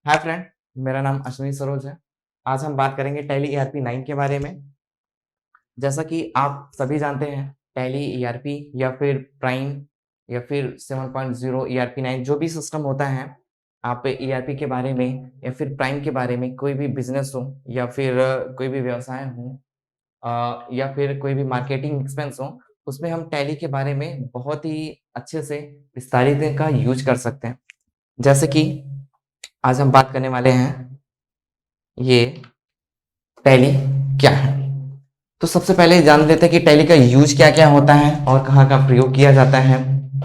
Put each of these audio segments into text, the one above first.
Hi friend, मेरा नाम अश्विनी सरोज है। आज हम बात करेंगे टैली ईआरपी 9 के बारे में। जैसा कि आप सभी जानते हैं, टैली ईआरपी या फिर प्राइम या फिर 7.0 ईआरपी 9 जो भी सिस्टम होता है, आप ईआरपी के बारे में या फिर प्राइम के बारे में कोई भी बिजनेस हो या फिर कोई भी व्यवसाय हो या फिर कोई भी मार्केटिंग एक्सपेंस हो, उसमें हम टैली के बारे में बहुत ही अच्छे से विस्तारित का यूज कर सकते हैं। जैसे कि आज हम बात करने वाले हैं ये टैली क्या है। तो सबसे पहले जान लेते हैं कि टैली का यूज क्या-क्या होता है और कहाँ का प्रयोग किया जाता है,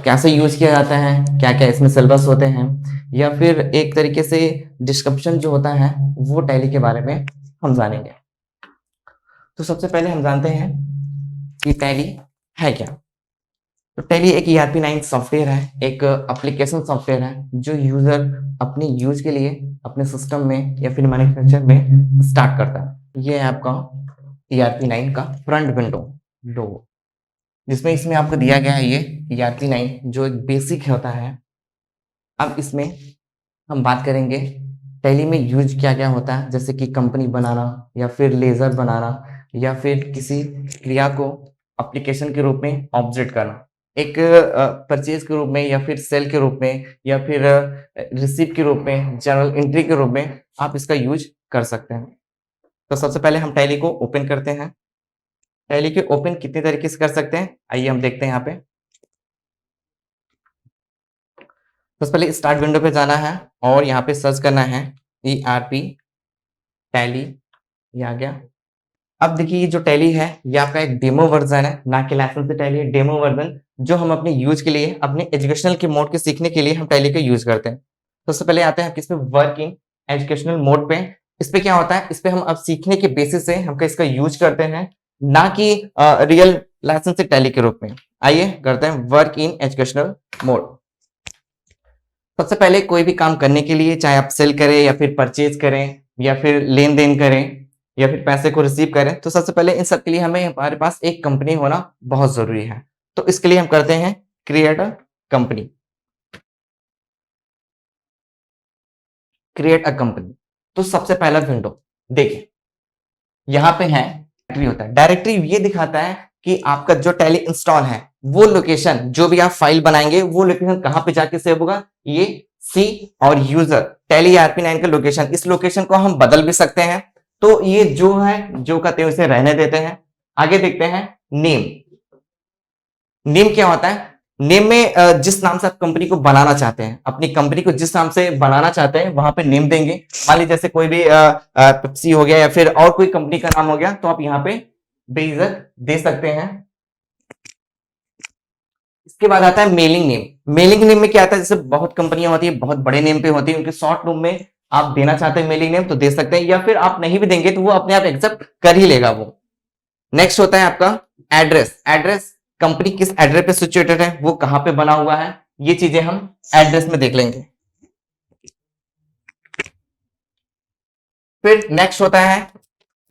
कैसे यूज किया जाता है, क्या-क्या इसमें सिलेबस होते हैं, या फिर एक तरीके से डिस्क्रिप्शन जो होता है वो टैली के बारे में हम जानेंगे। तो सबसे पहले हम जानते हैं कि टैली है क्या। तो टैली एक ईआरपी 9 सॉफ्टवेयर है, एक एप्लीकेशन सॉफ्टवेयर है जो यूजर अपने यूज के लिए अपने सिस्टम में या फिर मैन्युफैक्चर में स्टार्ट करता है। ये है आपका ईआरपी 9 का फ्रंट विंडो लोगो, जिसमें इसमें आपको दिया गया है ये ईआरपी 9 जो एक बेसिक होता है। अब इसमें हम बात करेंगे टैली में यूज क्या क्या होता है, जैसे कि कंपनी बनाना या फिर लेजर बनाना या फिर किसी क्रिया को एप्लीकेशन के रूप में ऑब्जेक्ट करना, एक परचेज के रूप में या फिर सेल के रूप में या फिर रिसीव के रूप में, जर्नल एंट्री के रूप में आप इसका यूज कर सकते हैं। तो सबसे पहले हम टैली को ओपन करते हैं। टैली के ओपन कितने तरीके से कर सकते हैं, आइए हम देखते हैं यहाँ पे। सबसे पहले स्टार्ट विंडो पे जाना है और यहाँ पे सर्च करना है ईआरपी टैली, ये आ गया। अब देखिए ये जो टैली है ये आपका एक डेमो वर्जन है, ना कि लाइसेंस टैली है, डेमो वर्जन जो हम अपने यूज के लिए, अपने एजुकेशनल के मोड के सीखने के लिए हम टैली का यूज करते हैं। तो सबसे पहले आते हैं किस पे, वर्क इन एजुकेशनल मोड पे। इस पे क्या होता है, इस पे हम अब सीखने के बेसिस से हम इसका यूज करते हैं, ना कि रियल लाइसेंस टैली के रूप में। आइए करते हैं वर्क इन एजुकेशनल मोड। सबसे पहले कोई भी काम करने के लिए, चाहे आप सेल करें या फिर परचेज करें या फिर लेन देन करें या फिर पैसे को रिसीव करें, तो सबसे पहले इन सब के लिए हमें हमारे पास एक कंपनी होना बहुत जरूरी है। तो इसके लिए हम करते हैं create a company. Create a company, तो सबसे पहला विंडो देखिए यहाँ पे है डायरेक्टरी होता है। डायरेक्टरी ये दिखाता है कि आपका जो टैली इंस्टॉल है वो लोकेशन, जो भी आप फाइल बनाएंगे वो लोकेशन कहाँ पे जाके सेव होगा, ये सी और यूजर टैली ईआरपी 9 का लोकेशन। इस लोकेशन को हम बदल भी सकते हैं, तो ये जो है जो कहते हैं उसे रहने देते हैं। आगे देखते हैं नेम। नेम क्या होता है, नेम में जिस नाम से आप कंपनी को बनाना चाहते हैं, अपनी कंपनी को जिस नाम से बनाना चाहते हैं वहां पे नेम देंगे। मान लीजिए जैसे कोई भी पेप्सी हो गया या फिर और कोई कंपनी का नाम हो गया, तो आप यहाँ पे बेइज्जत दे सकते हैं। इसके बाद आता है मेलिंग नेम। मेलिंग नेम में क्या आता है, जैसे बहुत कंपनियां होती है, बहुत बड़े नेम पे होती है, उनके शॉर्ट रूम में आप देना चाहते हैं मेलिंग नेम तो दे सकते हैं, या फिर आप नहीं भी देंगे तो वो अपने आप एक्सेप्ट कर ही लेगा वो। नेक्स्ट होता है आपका एड्रेस। एड्रेस कंपनी किस एड्रेस पे सिचुएटेड है, वो कहां पे बना हुआ है, ये चीजें हम एड्रेस में देख लेंगे। फिर नेक्स्ट होता है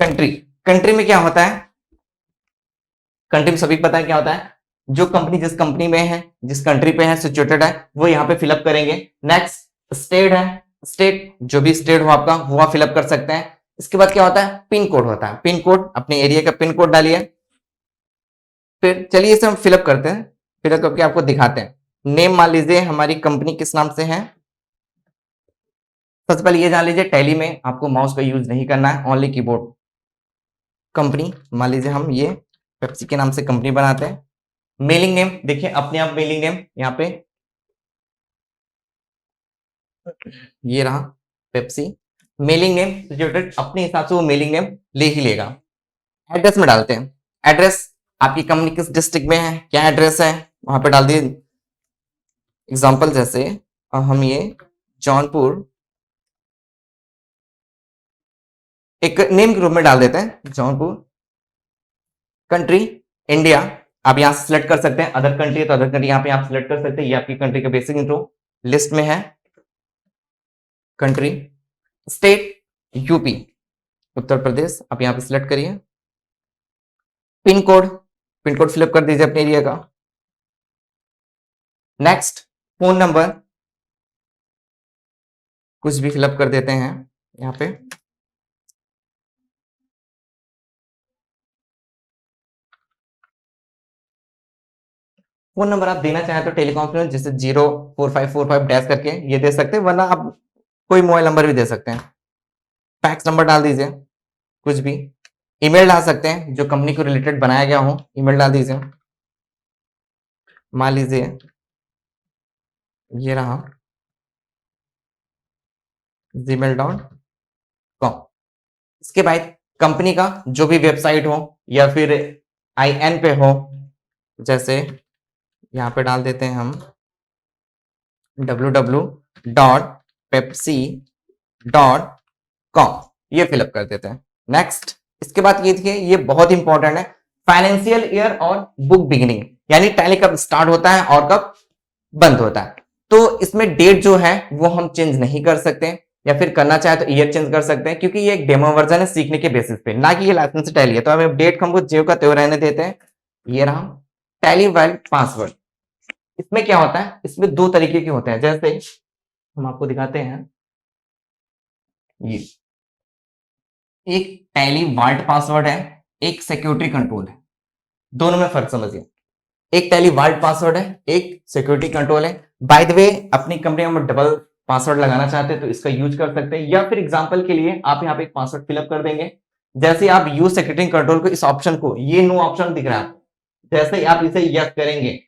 कंट्री। कंट्री में क्या होता है, कंट्री में सभी पता है क्या होता है, जो कंपनी जिस कंपनी में है, जिस कंट्री पे है सिचुएटेड है, वो यहाँ पे फिलअप करेंगे। नेक्स्ट स्टेट है, स्टेट जो भी स्टेट हो आपका वो आप फिलअप कर सकते हैं। इसके बाद क्या होता है, पिन कोड होता है। पिन कोड, अपने एरिया का पिन कोड डालिए। फिर चलिए इसे हम फिलअप करते हैं, फिलअप करके आपको दिखाते हैं। नेम मान लीजिए हमारी कंपनी किस नाम से है। सबसे पहले ये जान लीजिए टैली में आपको माउस का यूज नहीं करना है, ओनली कीबोर्ड। कंपनी मान लीजिए हम ये पेप्सी के नाम से कंपनी बनाते हैं। मेलिंग नेम देखिए अपने आप मेलिंग नेम यहाँ पे ये रहा, पेप्सी। मेलिंग नेम सिचुएटेड, अपने हिसाब से वो मेलिंग नेम ले ही लेगा। एड्रेस में डालते हैं, एड्रेस आपकी कंपनी किस डिस्ट्रिक्ट में है, क्या एड्रेस है, वहां पे डाल दिए। एग्जांपल जैसे हम ये जौनपुर एक नेम के रूप में डाल देते हैं, जौनपुर। कंट्री इंडिया, आप यहां से सिलेक्ट कर सकते हैं, अदर कंट्री है तो अदर कंट्री यहाँ पे आप सिलेक्ट कर सकते हैं, ये आपकी कंट्री का बेसिक इंट्रो लिस्ट में है। Country, state UP Uttar Pradesh, आप यहाँ पे सिलेक्ट करिए। Pin code, pin code fill up कर दीजिए अपने एरिया का। नेक्स्ट फोन नंबर, कुछ भी फिलअप कर देते हैं यहाँ पे। फोन नंबर आप देना चाहें तो टेलीकॉन्फ्रेंस जैसे 04545 डैश करके ये दे सकते हैं, वरना आप कोई मोबाइल नंबर भी दे सकते हैं। फैक्स नंबर डाल दीजिए, कुछ भी। ईमेल डाल सकते हैं, जो कंपनी को रिलेटेड बनाया गया हो, ईमेल डाल दीजिए। मान लीजिए ये रहा gmail.com। इसके बाद कंपनी का जो भी वेबसाइट हो या फिर IN पे हो, जैसे यहाँ पे डाल देते हैं हम www.pepsi.com, ये फिलअप कर देते हैं। नेक्स्ट, इसके बाद ये देखिए, ये बहुत इंपॉर्टेंट है, फाइनेंशियल ईयर और बुक बिगिनिंग, यानी टैली कब स्टार्ट होता है और कब बंद होता है। तो इसमें डेट जो है वो हम चेंज नहीं कर सकते, या फिर करना चाहे तो ईयर चेंज कर सकते हैं, क्योंकि ये एक डेमो वर्जन है सीखने के बेसिस पे, ना कि ये लाइसेंस टैली है। तो हमें डेट हमको ज्यों का त्यों रहने देते हैं। ये रहा टैली वाइल्ड पासवर्ड। इसमें क्या होता है, इसमें दो तरीके के होते हैं, जैसे हम आपको दिखाते हैं। ये एक टैली वाल्ट पासवर्ड है, एक सिक्योरिटी कंट्रोल है। दोनों में फर्क समझिए, एक टैली वाल्ट पासवर्ड है, एक सिक्योरिटी कंट्रोल है। बाय द वे, अपनी कंपनी में डबल पासवर्ड लगाना चाहते हैं तो इसका यूज कर सकते हैं, या फिर एग्जांपल के लिए आप यहाँ पे एक पासवर्ड फिलअप कर देंगे। जैसे आप यूज सिक्योरिटी कंट्रोल को, इस ऑप्शन को, ये नो ऑप्शन दिख रहा है, जैसे आप इसे यस करेंगे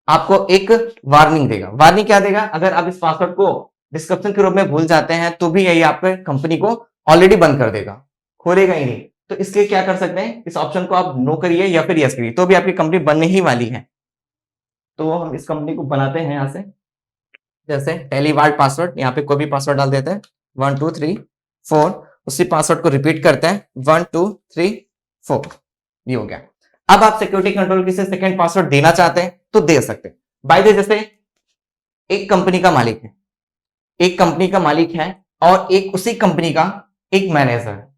आपको एक वार्निंग देगा। वार्निंग क्या देगा, अगर आप इस पासवर्ड को डिस्क्रिप्शन के रूप में भूल जाते हैं तो भी यही आपके कंपनी को ऑलरेडी बंद कर देगा, खोलेगा ही नहीं। तो इसके क्या कर सकते हैं, इस ऑप्शन को आप नो करिए या फिर यस करिए, तो भी आपकी कंपनी बनने ही वाली है। तो हम इस कंपनी को बनाते हैं यहां से, जैसे टेलीवाल्ट पासवर्ड, यहाँ पे कोई भी पासवर्ड डाल देते हैं 1 2 3 4, उसी पासवर्ड को रिपीट करते हैं 1 2 3 4, ये हो गया। अब आप सिक्योरिटी कंट्रोल की से सेकंड पासवर्ड देना चाहते हैं तो दे सकते हैं। बाय द, जैसे एक कंपनी का मालिक है, एक कंपनी का मालिक है और एक उसी कंपनी का एक मैनेजर है,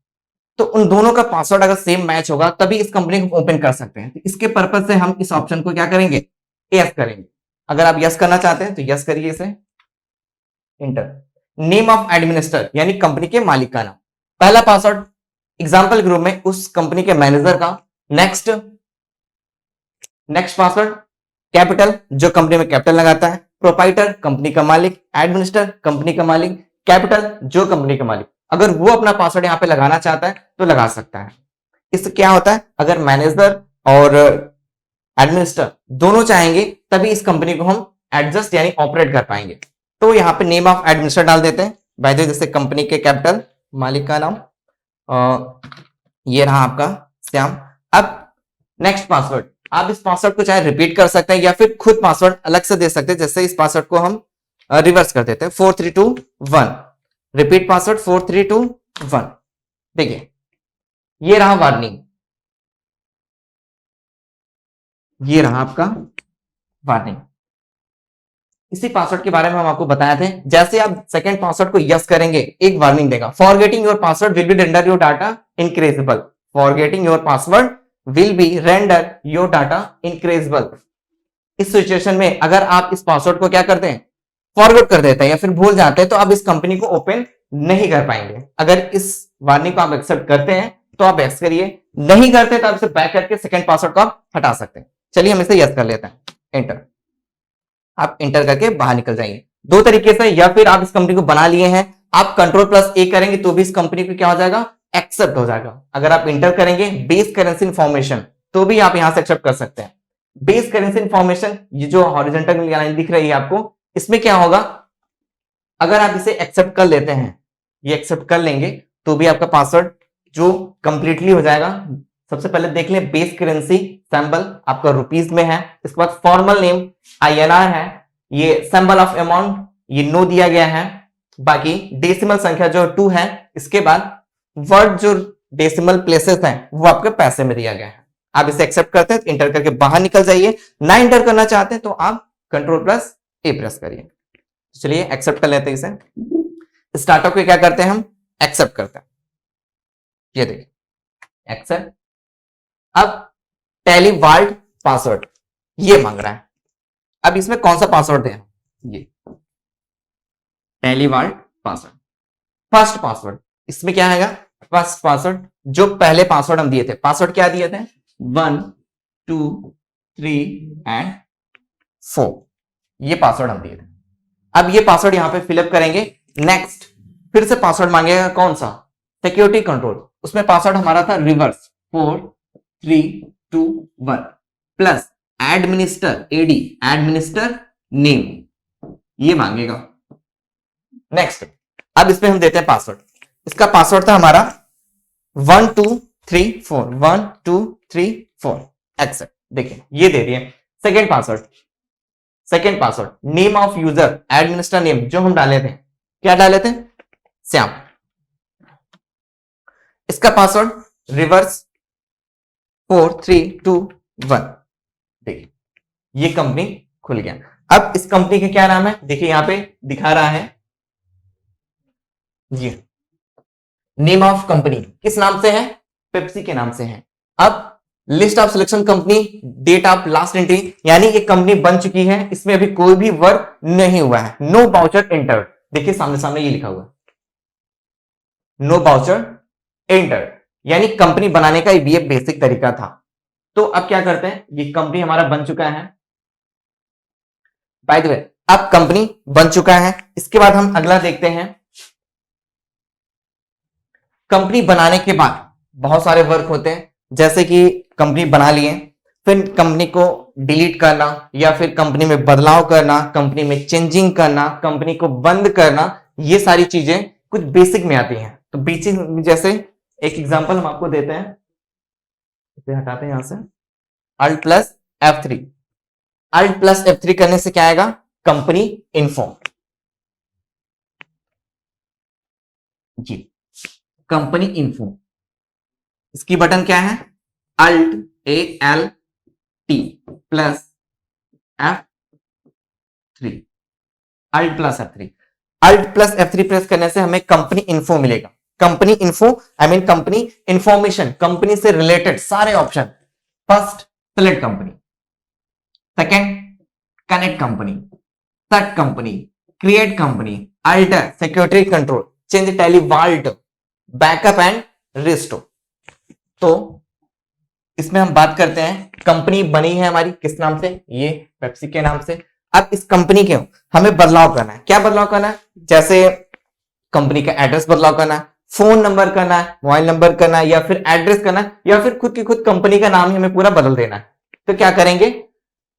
तो उन दोनों का पासवर्ड अगर सेम मैच होगा तभी इस कंपनी को ओपन कर सकते हैं। तो इसके पर्पज से हम इस ऑप्शन को क्या करेंगे, यस करेंगे। अगर आप यस करना चाहते हैं तो यस करिए इसे, इंटर। नेम ऑफ एडमिनिस्टर, यानी कंपनी के मालिक का नाम। पहला पासवर्ड एग्जांपल के रूप में उस कंपनी के मैनेजर का। नेक्स्ट पासवर्ड कैपिटल, जो कंपनी में कैपिटल लगाता है। प्रोपाइटर, कंपनी का मालिक। एडमिनिस्टर, कंपनी का मालिक। कैपिटल, जो कंपनी का मालिक। अगर वो अपना पासवर्ड यहां पे लगाना चाहता है तो लगा सकता है। इससे क्या होता है, अगर मैनेजर और एडमिनिस्टर दोनों चाहेंगे तभी इस कंपनी को हम एडजस्ट यानी ऑपरेट कर पाएंगे। तो यहाँ पे नेम ऑफ एडमिनिस्टर डाल देते हैं, बाय द वे जैसे कंपनी के कैपिटल, मालिक का नाम, ये रहा आपका श्याम। अब नेक्स्ट पासवर्ड, आप इस पासवर्ड को चाहे रिपीट कर सकते हैं या फिर खुद पासवर्ड अलग से दे सकते हैं। जैसे इस पासवर्ड को हम रिवर्स कर देते हैं 4321, रिपीट पासवर्ड 4321। देखिए ये रहा वार्निंग, ये रहा आपका वार्निंग। इसी पासवर्ड के बारे में हम आपको बताए थे। जैसे आप सेकंड पासवर्ड को यस करेंगे, एक वार्निंग देगा, forgetting your password will be render your data incredible. Forgetting your password will be render your data incredible. इस सिचुएशन में अगर आप इस पासवर्ड को क्या करते हैं, फॉरवर्ड कर देते हैं या फिर भूल जाते हैं, तो आप इस कंपनी को ओपन नहीं कर पाएंगे। अगर इस वार्निंग को आप एक्सेप्ट करते हैं तो आप एक्स करिए, नहीं करते तो आप इसे बैक करके सेकंड पासवर्ड को आप हटा सकते हैं। चलिए हम इसे यस कर लेते हैं, एंटर। आप एंटर करके बाहर निकल जाएंगे। दो तरीके से, या फिर आप इस कंपनी को बना लिए हैं, आप कंट्रोल+A करेंगे तो भी इस कंपनी को क्या हो जाएगा, एक्सेप्ट हो जाएगा। अगर आप इंटर करेंगे बेस करेंसी इंफॉर्मेशन, तो भी आप यहां से एक्सेप्ट कर सकते हैं। बेस करेंसी इंफॉर्मेशन, ये जो हॉरिजॉन्टल लाइन दिख रही है आपको, इसमें क्या होगा, अगर आप इसे एक्सेप्ट कर लेते हैं, ये एक्सेप्ट कर लेंगे तो भी आपका पासवर्ड जो कंप्लीटली हो जाएगा। सबसे पहले देख लें, बेस करेंसी सिंबल आपका रुपीस में है। इसके बाद फॉर्मल नेम INR है, ये सिंबल ऑफ अमाउंट ये नो दिया गया है। बाकी डेसिमल संख्या जो 2 है। इसके बाद वर्ड जो डेसिमल प्लेसेस हैं वो आपके पैसे में दिया गया है। आप इसे एक्सेप्ट करते हैं, इंटर करके बाहर निकल जाइए। ना इंटर करना चाहते हैं तो आप कंट्रोल+A प्रेस करिए। चलिए एक्सेप्ट कर लेते हैं इसे। स्टार्टअप को क्या करते हैं, हम एक्सेप्ट करते हैं। ये देखिए एक्सेप्ट। अब टेलीवाल्ट पासवर्ड ये मांग रहा है। अब इसमें कौन सा पासवर्ड दें, ये टेलीवाल्ट पासवर्ड, फर्स्ट पासवर्ड। इसमें क्या आएगा? फर्स्ट पासवर्ड, जो पहले पासवर्ड हम दिए थे। पासवर्ड क्या दिए थे? 1 2 3 एंड 4, ये पासवर्ड हम दिए थे। अब ये पासवर्ड यहां पे फिलअप करेंगे। नेक्स्ट फिर से पासवर्ड मांगेगा, कौन सा? Security control. उसमें पासवर्ड हमारा था reverse 4 3 2 1 plus administer, administer name, ये मांगेगा। नेक्स्ट अब इसमें हम देते हैं पासवर्ड। इसका पासवर्ड था हमारा 1 2 3 4, 1 2 3 4 एक्सेप्ट। देखिए ये दे दिए। Second password name of user, administer name, जो हम डाले थे, क्या डाले थे? श्याम। इसका पासवर्ड रिवर्स 4 3 2 1। देखिए ये कंपनी खुल गया। अब इस कंपनी का क्या नाम है? देखिए यहां पे दिखा रहा है जी, नेम ऑफ कंपनी किस नाम से है? पेप्सी के नाम से है। अब list of selection company, date of last entry, यानी ये कंपनी बन चुकी है, इसमें अभी कोई भी वर्क नहीं हुआ है। नो बाउचर एंटर्ड, देखिए सामने ये लिखा हुआ है, नो बाउचर एंटर्ड, यानी कंपनी बनाने का ये बेसिक तरीका था। तो अब क्या करते हैं, ये कंपनी हमारा बन चुका है। बाय द वे अब कंपनी बन चुका है, इसके बाद हम अगला देखते हैं। कंपनी बनाने के बाद बहुत सारे वर्क होते हैं, जैसे कि कंपनी बना लिए, फिर कंपनी को डिलीट करना, या फिर कंपनी में बदलाव करना, कंपनी में चेंजिंग करना, कंपनी को बंद करना, ये सारी चीजें कुछ बेसिक में आती हैं। तो बेसिक जैसे एक एग्जांपल हम आपको देते हैं, इसे हटाते हैं यहां से, Alt plus F3। Alt plus F3 करने से क्या आएगा? कंपनी इन्फो जी, कंपनी इन्फो। इसकी बटन क्या है? Alt ALT plus F3, Alt plus F3। Alt plus F3 press करने से हमें कंपनी इन्फो मिलेगा। Company info I mean company information, company से रिलेटेड सारे option. First select company, second connect company, third company, create company, alter, security control, change Tally, vault, backup and restore. तो इसमें हम बात करते हैं, कंपनी बनी है हमारी किस नाम से? ये पेप्सी के नाम से। अब इस कंपनी के हमें बदलाव करना है। क्या बदलाव करना है? जैसे कंपनी का एड्रेस बदलाव करना है, फोन नंबर करना है, मोबाइल नंबर करना है, या फिर एड्रेस करना है, या फिर खुद की खुद कंपनी का नाम ही हमें पूरा बदल देना है। तो क्या करेंगे?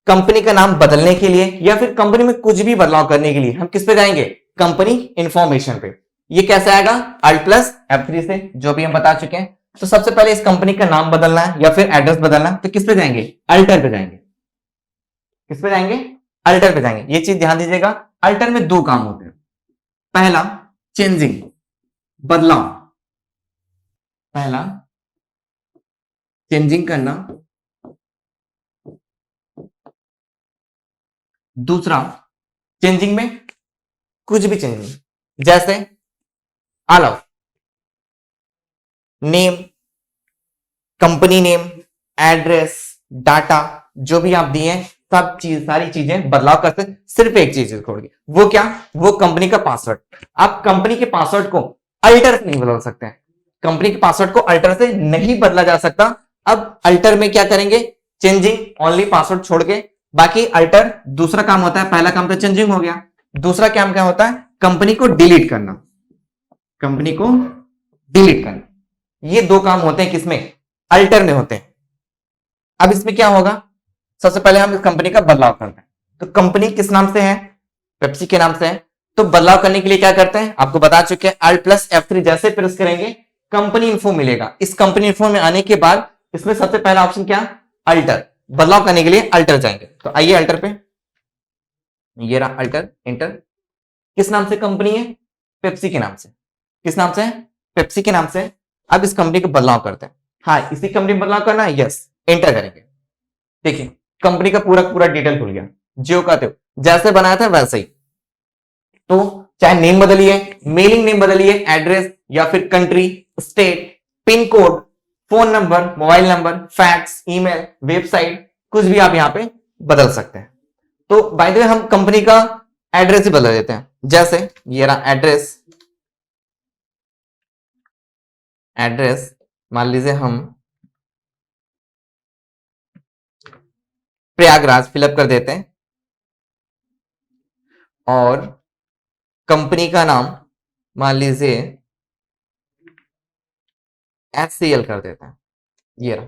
कंपनी का नाम बदलने के लिए या फिर कंपनी में कुछ भी बदलाव करने के लिए हम किस पे जाएंगे? कंपनी इंफॉर्मेशन पे। ये कैसे आएगा? Alt प्लस F3 से, जो भी हम बता चुके हैं। तो सबसे पहले इस कंपनी का नाम बदलना है या फिर एड्रेस बदलना है, तो किस पे जाएंगे? अल्टर पे जाएंगे। किस पे जाएंगे? अल्टर पे जाएंगे। ये चीज ध्यान दीजिएगा, अल्टर में दो काम होते हैं। पहला चेंजिंग, बदलाव, पहला चेंजिंग करना, दूसरा चेंजिंग में कुछ भी चेंजिंग, जैसे allow, name, company name, address, data, जो भी आप दिए हैं सब चीज, सारी चीजें बदलाव करते हैं। सिर्फ एक चीज छोड़ के, वो क्या? वो कंपनी का पासवर्ड। आप कंपनी के पासवर्ड को अल्टर से नहीं बदल सकते हैं। कंपनी के पासवर्ड को अल्टर से नहीं बदला जा सकता। अब अल्टर में क्या करेंगे? चेंजिंग ओनली पासवर्ड छोड़ के, बाकी अल्टर दूसरा काम होता है। पहला काम तो चेंजिंग हो गया, दूसरा काम क्या होता है? कंपनी को डिलीट करना, कंपनी को डिलीट करना। ये दो काम होते हैं किसमें? अल्टर में होते हैं। अब इसमें क्या होगा? सबसे पहले हम इस कंपनी का बदलाव करते हैं। तो कंपनी किस नाम से है? पेप्सी के नाम से है। तो बदलाव करने के लिए क्या करते हैं? आपको बता चुके हैं, Alt प्लस F3 जैसे प्रेस करेंगे कंपनी इन्फो मिलेगा। इस कंपनी इन्फो में आने के बाद इसमें सबसे पहला ऑप्शन क्या? अल्टर। बदलाव करने के लिए अल्टर जाएंगे। तो आइए अल्टर पे, ये रहा अल्टर, एंटर। किस नाम से कंपनी है? पेप्सी के नाम से। किस नाम से है? पेप्सी के नाम से। अब इस कंपनी को बदलाव करते हैं। हाँ, इसी कंपनी में बदलाव करना है, यस, एंटर करेंगे। देखिए कंपनी का पूरा पूरा डिटेल खुल गया, जियो का तो जैसे बनाया था वैसे ही। तो चाहे नेम बदलिए, मेलिंग नेम बदलिए, एड्रेस या फिर country, state, pin code, phone number, mobile number, fax, email, website, कुछ भी आप यहां पे बदल सकते हैं। तो बाय द वे हम कंपनी का एड्रेस ही बदल देते हैं। जैसे ये रहा एड्रेस, एड्रेस मान लीजिए हम प्रयागराज फिलअप कर देते हैं और कंपनी का नाम मान लीजिए HCL कर देते हैं। ये रहा।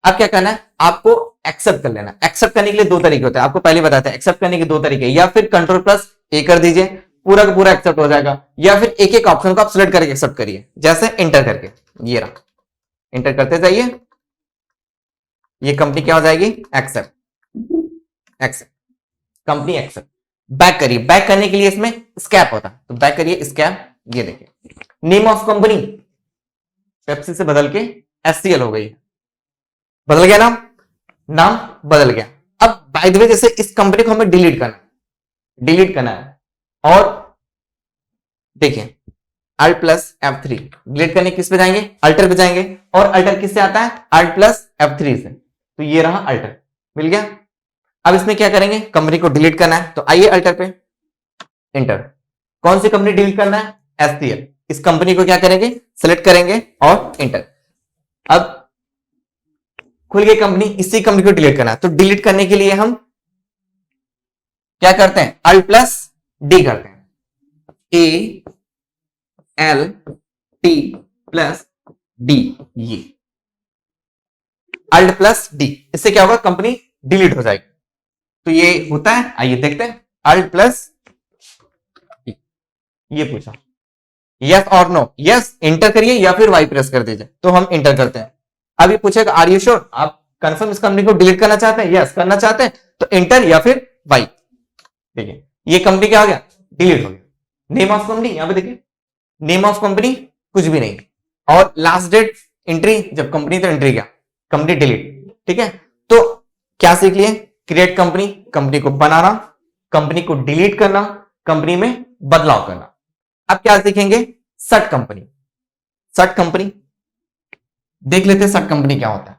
अब क्या करना है, आपको एक्सेप्ट कर लेना। एक्सेप्ट करने के लिए दो तरीके होते हैं, आपको पहले बताते हैं एक्सेप्ट करने के दो तरीके, या फिर कंट्रोल प्लस ए कर दीजिए, पूरा का पूरा एक्सेप्ट हो जाएगा, या फिर एक एक ऑप्शन को आप सिलेक्ट करके एक्सेप्ट करिए, जैसे इंटर करके। ये रहा, इंटर करते जाइए, ये कंपनी क्या हो जाएगी, accept. Accept company accept. Back करिए, बैक करने के लिए इसमें स्कैप होता है, तो बैक करिए स्कैप। ये देखिए नेम ऑफ कंपनी पेप्सी से बदल के HCL हो गई, बदल गया नाम, नाम बदल गया। अब बाय द वे जैसे इस कंपनी को हमें डिलीट करना है, डिलीट करना है, और देखिए Alt प्लस F3 डिलीट करने किस पे जाएंगे, अल्टर पे जाएंगे, और अल्टर किससे आता है, Alt प्लस F3 से। तो ये रहा अल्टर, मिल गया। अब इसमें क्या करेंगे, कंपनी को डिलीट करना है, तो आइए अल्टर पे, इंटर। कौन सी कंपनी डिलीट करना है, HCL। इस कंपनी को क्या करेंगे, सेलेक्ट करेंगे और इंटर। अब खुल गई कंपनी, इसी कंपनी को डिलीट करना है, तो डिलीट करने के लिए हम क्या करते हैं, Alt प्लस D करते हैं, ALT प्लस D, ये Alt प्लस D, इससे क्या होगा, कंपनी डिलीट हो जाएगी। तो ये होता है, आइए देखते हैं, Alt प्लस D। ये पूछा यस और नो, यस इंटर करिए या फिर वाई प्रेस कर दीजिए, तो हम इंटर करते हैं। अब ये पूछेगा आर यू श्योर, आप कंफर्म इस कंपनी को डिलीट करना चाहते हैं, यस करना चाहते हैं, तो इंटर या फिर वाई। देखिए ये कंपनी क्या हो गया, डिलीट हो गया। नेम ऑफ कंपनी यहां पे देखिए, नेम ऑफ कंपनी कुछ भी नहीं, और लास्ट डेट एंट्री, जब कंपनी तो एंट्री क्या, कंपनी डिलीट। ठीक है, तो क्या सीख लिए, क्रिएट कंपनी, कंपनी को बनाना, कंपनी को डिलीट करना, कंपनी में बदलाव करना। अब क्या सीखेंगे, सट कंपनी। सट कंपनी देख लेते हैं, सट कंपनी क्या होता है।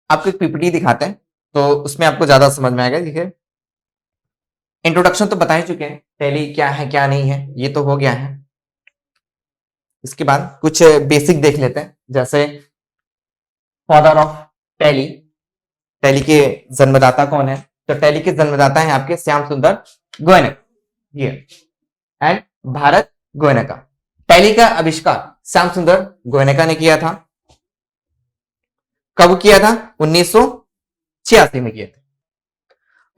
आपको एक पीपीटी दिखाते हैं, तो उसमें आपको ज्यादा समझ में आएगा। देखिए इंट्रोडक्शन तो बता ही चुके हैं, टैली क्या है क्या नहीं है, ये तो हो गया है। इसके बाद कुछ बेसिक देख लेते हैं, जैसे फादर ऑफ टैली, टैली के जन्मदाता कौन है, तो टैली के जन्मदाता है आपके श्याम सुंदर गोयनका, ये एंड भारत गोयनका। टैली का आविष्कार श्याम सुंदर गोयनका ने किया था। कब किया था, 1986 में किया था।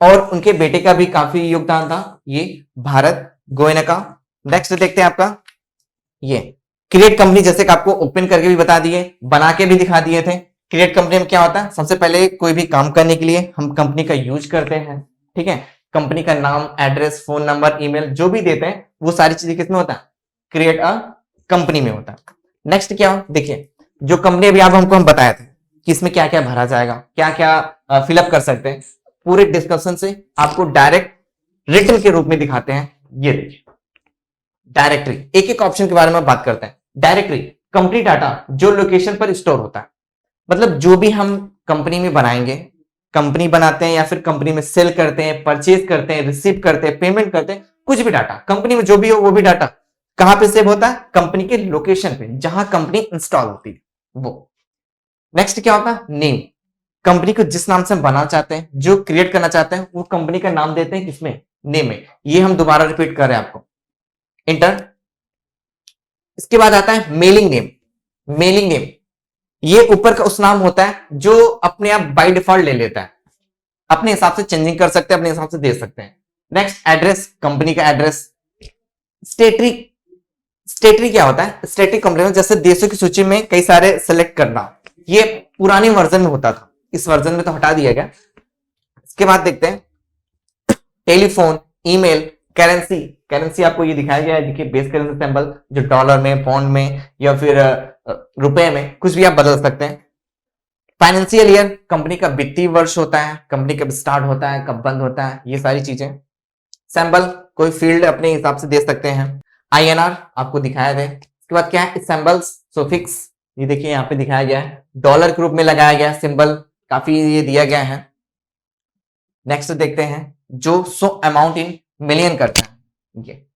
और उनके बेटे का भी काफी योगदान था, ये भारत गोयनका। नेक्स्ट देखते हैं आपका ये क्रिएट कंपनी, जैसे कि आपको ओपन करके भी बता दिए, बना के भी दिखा दिए थे। क्रिएट कंपनी में क्या होता है, सबसे पहले कोई भी काम करने के लिए हम कंपनी का यूज करते हैं। ठीक है, कंपनी का नाम, एड्रेस, फोन नंबर, ईमेल जो भी देते हैं, वो सारी चीजें किसमें होता है, क्रिएट अ कंपनी में होता है। नेक्स्ट क्या, देखिए जो कंपनी अभी आप हमको हम बताए थे कि इसमें क्या क्या भरा जाएगा, क्या क्या फिलअप कर सकते हैं, पूरे डिस्कशन से आपको डायरेक्ट रिटन के रूप में दिखाते हैं। ये देखिए डायरेक्टरी, एक एक ऑप्शन के बारे में बात करते हैं। डायरेक्टरी कंपनी डाटा जो लोकेशन पर स्टोर होता है, मतलब जो भी हम कंपनी में बनाएंगे, कंपनी बनाते हैं या फिर कंपनी में सेल करते हैं, परचेज करते हैं, रिसीव करते हैं, पेमेंट करते हैं, कुछ भी डाटा कंपनी में जो भी हो वो भी डाटा कहां पे सेव होता है, कंपनी के लोकेशन पे जहां कंपनी इंस्टॉल होती है वो। नेक्स्ट क्या होता है, नेम, कंपनी को जिस नाम से हम बनाना चाहते हैं, जो क्रिएट करना चाहते हैं, वो कंपनी का नाम देते हैं किसमें, नेम में। ये हम दोबारा रिपीट कर रहे हैं आपको, इंटर। इसके बाद आता है मेलिंग नेम। मेलिंग नेम ये ऊपर का उस नाम होता है जो अपने आप बाय डिफॉल्ट ले लेता है, अपने हिसाब से चेंजिंग कर सकते हैं, अपने हिसाब से दे सकते हैं। नेक्स्ट एड्रेस, कंपनी का एड्रेस। स्टेटरी, स्टेटरी क्या होता है, स्टेटरी कंपनी में जैसे देशों की सूची में कई सारे सेलेक्ट करना, ये पुराने वर्जन में होता था, इस वर्जन में तो हटा दिया गया। इसके बाद देखते हैं टेलीफोन, ईमेल, करेंसी। करेंसी आपको ये दिखाया गया है, देखिए बेस करेंसी सिंबल, जो डॉलर में, पौंड में या फिर रुपए में, कुछ भी आप बदल सकते हैं। फाइनेंशियल ईयर, कंपनी का वित्तीय वर्ष होता है, कंपनी कब स्टार्ट होता है, कब बंद होता है, ये सारी चीजें। सैंबल, कोई फील्ड अपने हिसाब से दे सकते हैं। INR आपको दिखाया गया। इसके बाद क्या है, सिंबल्स, सोफिक्स, ये देखिए यहाँ पे दिखाया गया है, डॉलर के रूप में लगाया गया है सिंबल, काफी ये दिया गया है। नेक्स्ट देखते हैं जो सो अमाउंट इन मिलियन करता है, ये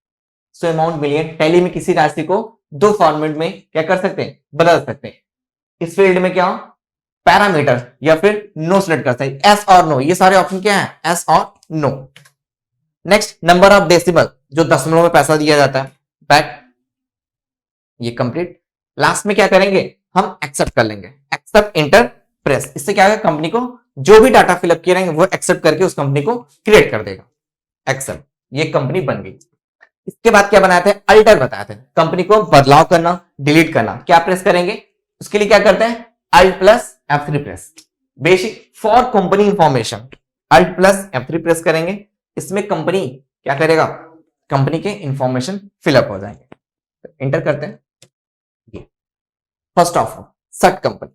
सो अमाउंट मिलियन, टैली में किसी राशि को दो फॉर्मेट में क्या कर सकते हैं, बदल सकते हैं। इस फील्ड में क्या हो, पैरामीटर या फिर नो सेलेक्ट कर सकते हैं, एस और नो, ये सारे ऑप्शन क्या है, एस और no. Next number of decimal, जो दशमलव में पैसा दिया जाता है, बैक, ये कंप्लीट। लास्ट में क्या करेंगे, हम एक्सेप्ट कर लेंगे, एक्सेप्ट इंटर प्रेस। इससे क्या होगा, कंपनी को जो भी डाटा फिलअप किए रहेंगे वो एक्सेप्ट करके उस कंपनी को क्रिएट कर देगा, एक्सेप्ट, ये कंपनी बन गई। इसके बाद क्या बनाए थे, अल्टर बताए थे, कंपनी को बदलाव करना, डिलीट करना, क्या प्रेस करेंगे, उसके लिए क्या करते हैं, alt plus F3 press. Basic for company information, alt plus F3 press करेंगे, इसमें कंपनी क्या करेगा, कंपनी के इंफॉर्मेशन फिलअप हो जाएंगे। इंटर करते हैं, फर्स्ट ऑफ ऑल सट कंपनी।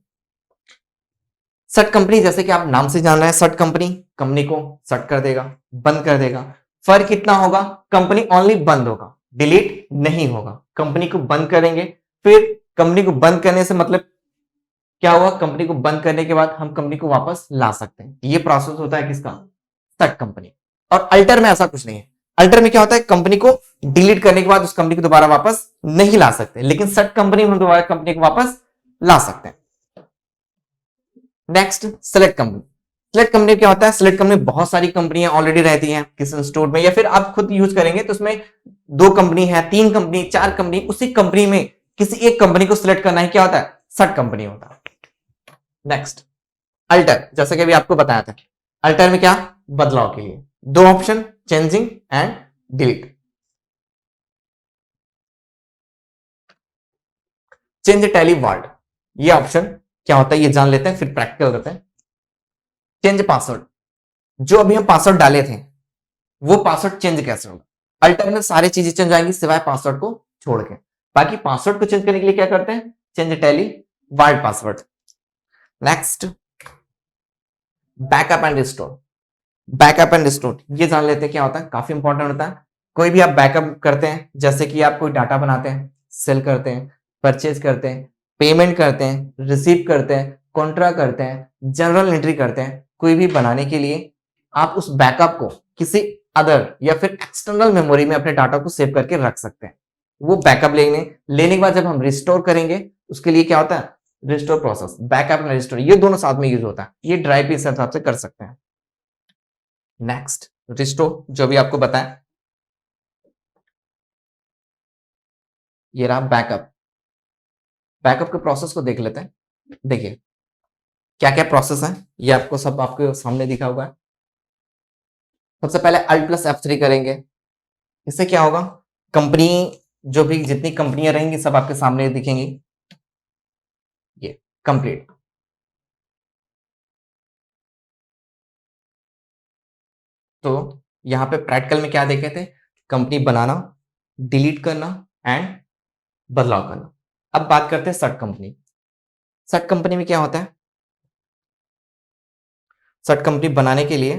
सट कंपनी जैसे कि आप नाम से जान रहे हैं, सट कंपनी, कंपनी को सट कर देगा, बंद कर देगा। फर्क कितना होगा, कंपनी ओनली बंद होगा, डिलीट नहीं होगा। कंपनी को बंद करेंगे, फिर कंपनी को बंद करने से मतलब क्या हुआ, कंपनी को बंद करने के बाद हम कंपनी को वापस ला सकते हैं। ये प्रोसेस होता है किसका, सट कंपनी। और अल्टर में ऐसा कुछ नहीं है। अल्टर में क्या होता है, कंपनी को डिलीट करने के बाद उस कंपनी को दोबारा वापस नहीं ला सकते, लेकिन सट कंपनी में हम दोबारा कंपनी को वापस ला सकते हैं। Next select company. Select company क्या होता है, सेलेक्ट कंपनी बहुत सारी कंपनियां ऑलरेडी रहती हैं किसी स्टोर में, या फिर आप खुद यूज करेंगे तो उसमें 2 कंपनी है, 3 कंपनी, 4 कंपनी, उसी कंपनी में किसी एक कंपनी को सिलेक्ट करना है, क्या होता है, सट कंपनी होता है। नेक्स्ट अल्टर, जैसे कि अभी आपको बताया था, अल्टर में क्या, बदलाव के लिए 2 option, changing and delete. Change tally word, ये ऑप्शन क्या होता है ये जान लेते हैं, फिर प्रैक्टिकल करते हैं। चेंज पासवर्ड, जो अभी हम पासवर्ड डाले थे वो पासवर्ड चेंज कैसे होगा, अल्टर में सारी चीजें चेंज आएंगी सिवाय पासवर्ड को छोड़ के। बाकी पासवर्ड को चेंज करने के लिए क्या करते हैं, change tally word password. Next backup and restore. Backup and restore ये जान लेते हैं क्या होता है, काफी इंपॉर्टेंट होता है। कोई भी आप बैकअप करते हैं, जैसे कि आप कोई डाटा बनाते हैं, सेल करते हैं, परचेज करते हैं, पेमेंट करते हैं, रिसीव करते हैं, कॉन्ट्रा करते हैं, जर्नल एंट्री करते हैं, कोई भी बनाने के लिए आप उस बैकअप को किसी अदर या फिर एक्सटर्नल मेमोरी में अपने डाटा को सेव करके रख सकते हैं। वो बैकअप लेने के बाद जब हम रिस्टोर करेंगे, उसके लिए क्या होता है, restore process, backup and restore ये दोनों साथ में यूज होता है। ये ड्राइव भी इस हिसाब से कर सकते हैं। नेक्स्ट रिस्टोर, जो भी आपको बताया, ये रहा बैकअप। बैकअप के प्रोसेस को देख लेते हैं। देखिए क्या क्या प्रोसेस है, ये आपको सब आपके सामने दिखा हुआ है। सबसे पहले अल्ट प्लस F3 करेंगे, इससे क्या होगा, कंपनी जो भी जितनी कंपनियां रहेंगी सब आपके सामने दिखेंगी। ये कंप्लीट। तो यहां पे प्रैक्टिकल में क्या देखे थे, कंपनी बनाना, डिलीट करना एंड बदलाव करना। अब बात करते हैं सट कंपनी। सट कंपनी में क्या होता है, सट कंपनी बनाने के लिए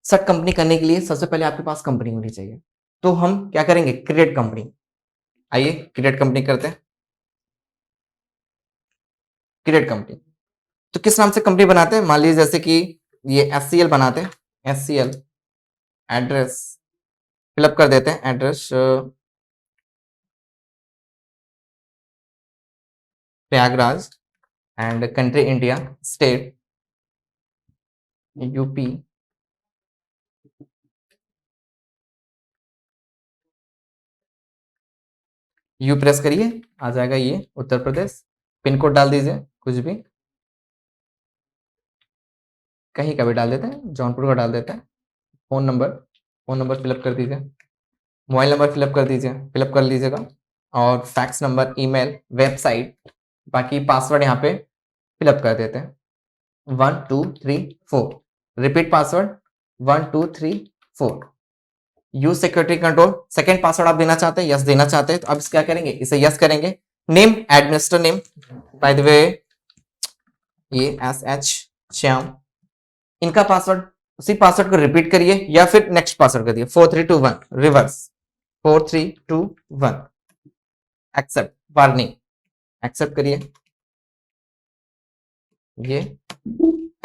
सट कंपनी करने के लिए सबसे पहले आपके पास कंपनी होनी चाहिए। तो हम क्या करेंगे, क्रिएट कंपनी। आइए क्रिएट कंपनी करते हैं। क्रिएट कंपनी, तो किस नाम से कंपनी बनाते हैं, मान लीजिए जैसे कि ये SCL बनाते हैं, SCL एड्रेस फिलअप कर देते हैं, address Prayagraj and country India, state UP, you press करिए, आ जाएगा ये उत्तर प्रदेश। पिन कोड डाल दीजिए कुछ भी, कहीं का भी डाल देते हैं, जौनपुर का डाल देते हैं। फोन नंबर फिलअप कर दीजिए, मोबाइल नंबर फिलअप कर दीजिए, फिलअप कर लीजिएगा, और फैक्स नंबर, ईमेल, वेबसाइट, बाकी पासवर्ड यहाँ पे फिलअप कर देते हैं, 1 2 3 4। Repeat password 1 2 3 4। Use security control, second password आप देना चाहते हैं, यस देना चाहते हैं तो अब क्या करेंगे, इसे यस करेंगे। Name administer name, by the way ये SH श्याम। इनका पासवर्ड, उसी पासवर्ड को रिपीट करिए या फिर नेक्स्ट पासवर्ड कर दिए, 4321 रिवर्स, 4321। एक्सेप्ट वार्निंग, एक्सेप्ट करिए, ये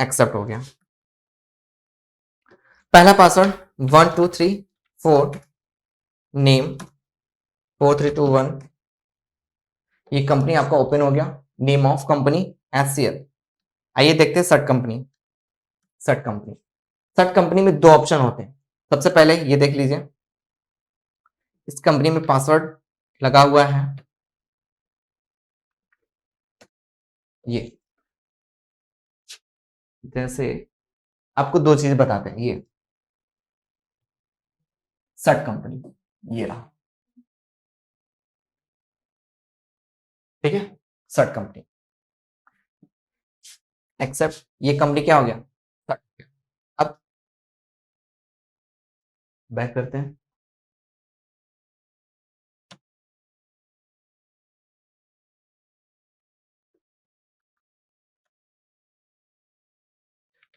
एक्सेप्ट हो गया। पहला पासवर्ड 1234 नेम 4321, ये कंपनी आपका ओपन हो गया। Name of company HCL। आइए देखते हैं shut company. Shut company, shut company में दो ऑप्शन होते हैं। सबसे पहले ये देख लीजिए, इस कंपनी में पासवर्ड लगा हुआ है ये। जैसे आपको दो चीज बताते हैं, ये सर्ट कंपनी ये रहा, ठीक है, सर्ट कंपनी एक्सेप्ट। ये कंपनी क्या हो गया, सर्ट। अब बैक करते हैं,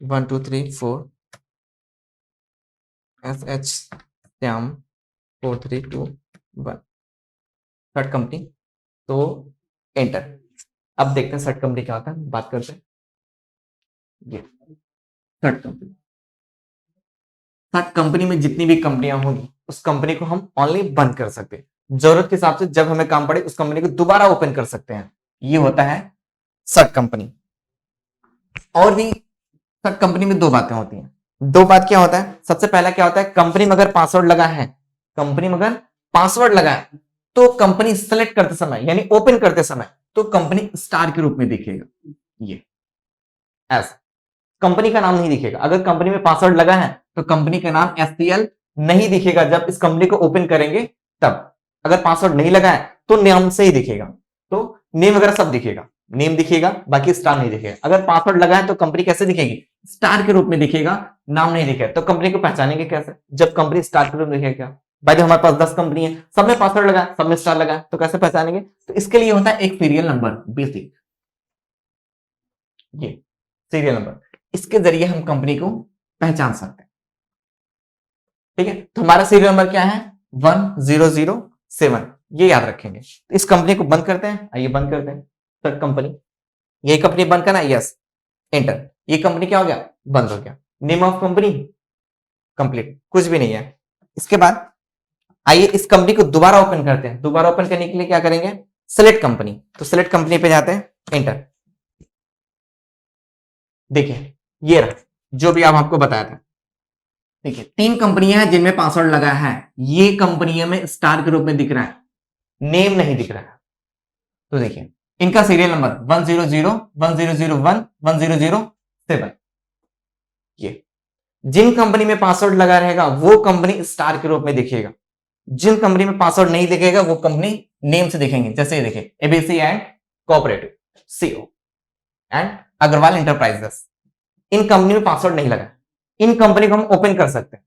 one two three four SH Shyam 4321 shut company, तो एंटर। अब देखते हैं सर्ट कंपनी क्या होता है, बात करते हैं। ये सर्ट कंपनी, सर्ट कंपनी में जितनी भी कंपनियां होंगी उस कंपनी को हम ओनली बंद कर सकते हैं। जरूरत के हिसाब से जब हमें काम पड़े उस कंपनी को दोबारा ओपन कर सकते हैं। ये होता है सर्ट कंपनी। और भी सर्ट कंपनी में दो बातें होती हैं। दो बात क्या होता है, सबसे पहला क्या होता है, कंपनी में अगर पासवर्ड लगा है, कंपनी में अगर पासवर्ड लगा है तो कंपनी सेलेक्ट करते समय यानी ओपन करते समय तो कंपनी स्टार के रूप में दिखेगा। ये ऐसा कंपनी का नाम नहीं दिखेगा। अगर कंपनी में पासवर्ड लगा है तो कंपनी का नाम SCL नहीं दिखेगा जब इस कंपनी को ओपन करेंगे तब। अगर पासवर्ड नहीं लगा है तो नाम से ही दिखेगा, तो नेम वगैरह सब दिखेगा, नेम दिखेगा बाकी स्टार नहीं दिखेगा। अगर पासवर्ड लगा है तो कंपनी कैसे दिखेगी, स्टार के रूप में दिखेगा, नाम नहीं दिखेगा। तो कंपनी को पहचानेंगे कैसे, जब कंपनी स्टार के रूप में दिखेगा। भाई हमारे पास 10 कंपनी है, सब में पासवर्ड लगा है, सब में स्टार लगा है, तो कैसे पहचानेंगे, तो इसके लिए होता है एक सीरियल नंबर बेसिक, ये सीरियल नंबर, इसके जरिए हम कंपनी को पहचान सकते हैं। ठीक है, तो हमारा सीरियल नंबर क्या है 1007, ये याद रखेंगे। तो इस कंपनी को बंद करते हैं, आइए बंद करते हैं। थर्ड कंपनी, ये कंपनी बंद करना, यस एंटर। ये कंपनी क्या हो गया, बंद हो गया। नेम ऑफ कंपनी कंप्लीट, कुछ भी नहीं है। इसके बाद आइए इस कंपनी को दोबारा ओपन करते हैं। दोबारा ओपन करने के लिए क्या करेंगे, सेलेक्ट कंपनी, तो सेलेक्ट कंपनी पे जाते हैं, एंटर। देखिए ये रहा जो भी आप आपको बताया था। ठीक है, तीन कंपनियां हैं जिनमें पासवर्ड लगा है, ये कंपनियों में स्टार के रूप में दिख रहा है, नेम नहीं दिख रहा है। तो देखिए इनका सीरियल नंबर 100, 1001, 1007। ये जिन कंपनी में पासवर्ड लगा रहेगा वो कंपनी स्टार के रूप में दिखेगा, जिन कंपनी में पासवर्ड नहीं दिखेगा वो कंपनी नेम से दिखेंगे। जैसे ये देखिए ABC and cooperative CO and Agarwal enterprises, इन कंपनी में पासवर्ड नहीं लगा। इन कंपनी को हम ओपन कर सकते हैं,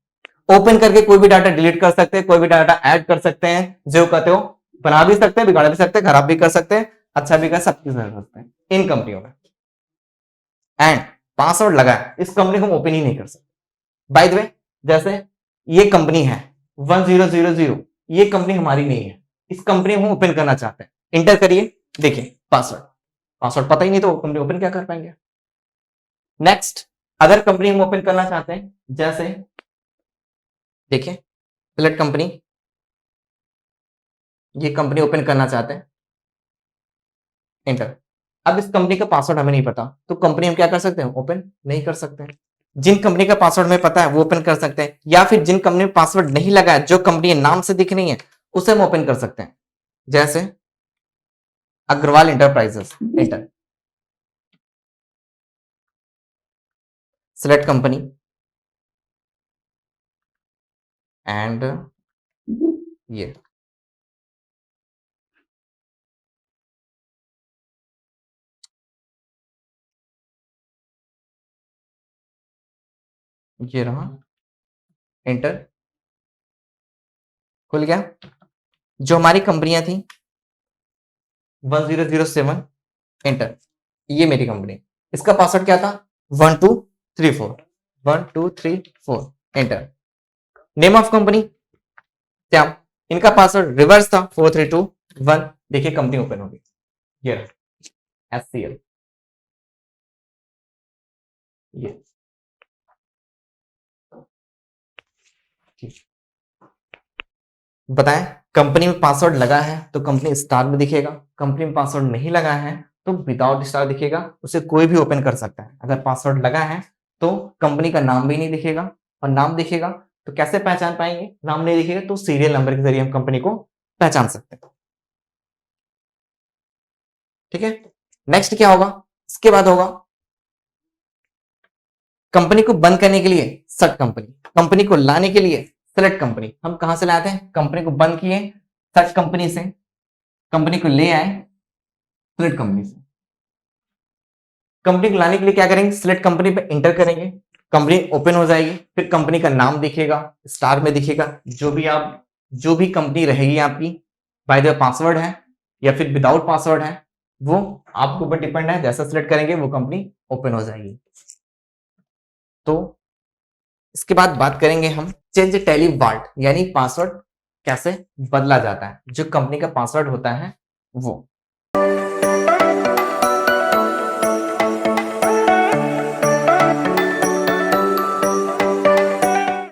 ओपन करके कोई भी डाटा डिलीट कर सकते हैं, कोई भी डाटा ऐड कर सकते हैं, जो कहते हो बना भी सकते हैं, बिगाड़ भी सकते हैं, खराब भी कर सकते हैं, अच्छा भी कर सकते हैं इन कंपनियों में। एंड पासवर्ड लगा है, इस कंपनी को हम ओपन ही नहीं कर सकते। बाय द वे, जैसे ये कंपनी है 1000, ये कंपनी हमारी नहीं है, इस कंपनी को हम ओपन करना चाहते हैं, इंटर करिए, देखिए पासवर्ड, पासवर्ड पता ही नहीं तो कंपनी ओपन क्या कर पाएंगे। नेक्स्ट, अदर कंपनी हम ओपन करना चाहते हैं, जैसे देखिए सिलेक्ट कंपनी, ये कंपनी ओपन करना चाहते हैं, एंटर। अब इस कंपनी का पासवर्ड हमें नहीं पता तो कंपनी हम क्या कर सकते हैं, ओपन नहीं कर सकते हैं। जिन कंपनी का पासवर्ड हमें पता है वो ओपन कर सकते हैं, या फिर जिन कंपनी में पासवर्ड नहीं लगा है, जो कंपनी नाम से दिख रही है उसे हम ओपन कर सकते हैं, जैसे Agarwal enterprises, enter. Select company and ये रहा, एंटर, खुल गया। जो हमारी कंपनियां थी 1007, एंटर, ये मेरी कंपनी, इसका पासवर्ड क्या था 1234, 1234, enter. Name of company Shyam, इनका पासवर्ड रिवर्स था 4321, देखिए कंपनी ओपन हो गई, ये SCL, ये बताएं, कंपनी में पासवर्ड लगा है तो कंपनी स्टार में दिखेगा, कंपनी में पासवर्ड नहीं लगा है तो विदाउट स्टार दिखेगा, उसे कोई भी ओपन कर सकता है। अगर पासवर्ड लगा है तो कंपनी का नाम भी नहीं दिखेगा, और नाम दिखेगा तो कैसे पहचान पाएंगे, नाम नहीं दिखेगा तो सीरियल नंबर के जरिए हम कंपनी को पहचान सकते हैं। ठीक है, नेक्स्ट क्या होगा, इसके बाद होगा कंपनी को बंद करने के लिए शट कंपनी, कंपनी को लाने के लिए सेलेक्ट कंपनी। हम कहां से लाते हैं, कंपनी को बंद किए शट कंपनी से, कंपनी को ले आए सेलेक्ट कंपनी से। कंपनी को लाने के लिए क्या करेंगे, सिलेक्ट कंपनी पे इंटर करेंगे, कंपनी ओपन हो जाएगी, फिर कंपनी का नाम दिखेगा, स्टार में दिखेगा, जो भी कंपनी रहेगी आपकी, बाय द पासवर्ड है या फिर विदाउट पासवर्ड है, वो आपके ऊपर डिपेंड है, जैसा सिलेक्ट करेंगे वो कंपनी ओपन हो जाएगी। तो इसके बाद बात करेंगे हम चेंज टैली वाल्ट, यानी पासवर्ड कैसे बदला जाता है, जो कंपनी का पासवर्ड होता है वो।